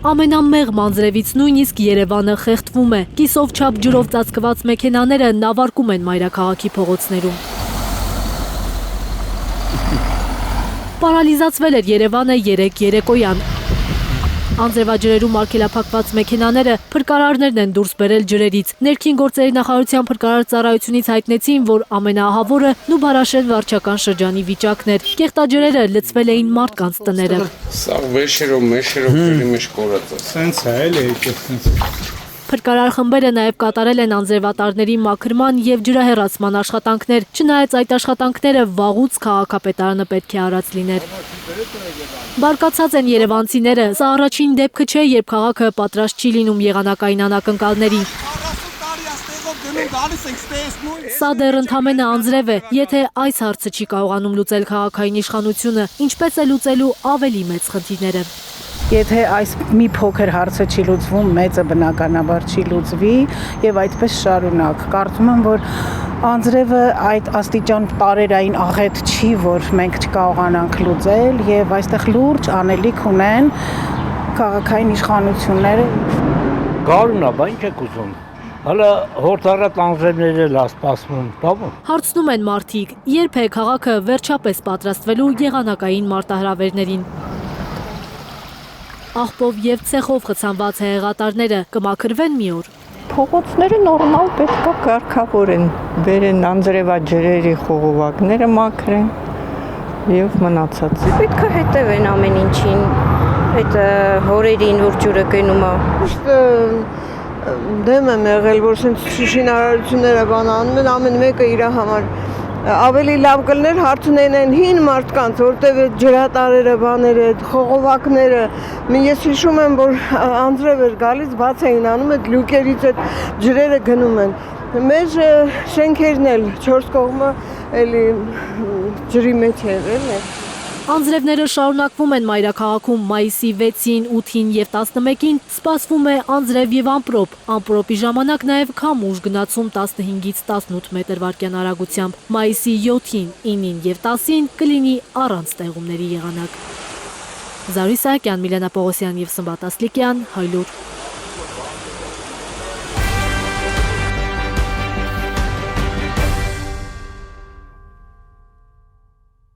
Ամենամեղմ անձրևից նույնիսկ Երևանը խեղդվում է։ Կիսով չափ ջրով ծածկված մեքենաները նավարկում են մայրաքաղաքի փողոցներում։ Պարալիզացվել էր Երևանը երեկոյան։ Անձրևաջրերում արգելափակված մեքենաները փրկարարներն են դուրս բերել ջրերից։ Ներքին գործերի նախարարության փրկարար ծառայությունից հայտնեցին, որ ամենաահավորը Նուբարաշեն վարչական շրջանի վիճակն էր։ Կեղտաջրերը լցվել էին մարդկանց տները։ Սա վեշերով ջրի մեջ կորած է։ Սենց է, էլի Փրկարար խմբերը նաև կատարել են անձրևատարների մաքրման և ջրահեռացման աշխատանքներ, չնայած այդ աշխատանքները վաղուց քաղաքապետարանը պետք է արած լիներ։ Բարկացած են երևանցիները, սա առաջին դեպքը չէ, երբ քաղաքը պատրաստ չի լինում եղանակային անակնկալների։ Սա դեռ ընդամենը անձրև է, եթե այս հարցը չի կարողանում լուծել քաղաքային իշխանությունը, ինչպես է լուծելու ավելի մեծ խնդիրները։ Եթե այս մի փոքր հարցը չի լուծվում, մեծը բնականաբար չի լուծվի եւ այդպես շարունակ։ Կարծում եմ, որ անձրևը այդ աստիճան տարերային աղետ չի, որ մենք չկարողանանք լուծել եւ այստեղ լուրջ անելիք ունեն քաղաքային իշխանությունները։ Գարունա, բա ինչ եք ուզում։ Հələ հորթառատ անձրևները լավ սպասվում, բավո։ Հարցնում են մարդիկ, երբ է քաղաքը վերջապես պատրաստվելու եղանակային մարտահրավերներին։ Աղբով և ցեխով խցանված հեղեղատարները կմաքրվեն մի օր։ Փողոցները նորմալ պետք է կարգավորեն, բերեն անձրևաջրերի խողովակները մաքրեն եւ մնացածը։ Պետք է հետևեն ամեն ինչին, այդ հորերին, որ ջուրը գնում է։ Դեմ եմ եղել, որ sense շինարարությունները բան անում են, ամեն մեկը իր համար ավելի լավ կլներ հարցնեն հին մարդկանց, որտեղ ջրատարերը, բաները, խողովակները, ես հիշում եմ, որ անձրև էր գալիս, բաց էին անում, այդ լուկերից այդ ջրերը գնում են։ Մեր շենքերն էլ 4 կողմը էլի ջրի մեջ էր, էլի։ Անձրևները շարունակվում են մայրաքաղաքում մայիսի 6-ին, 8-ին և 11-ին սպասվում է անձրև և ամպրոպ։ Ամպրոպի ժամանակ նաև քամուշ գնացում 15-ից 18 մետր/վայրկյան արագությամբ։ Մայիսի 7-ին, 9-ին և 10-ին կլինի առանց տեղումների եղանակ։ Զարուհի Սահակյան, Միլենա Պողոսյան և Սմբատ Ասլիկյան, Հայլուր։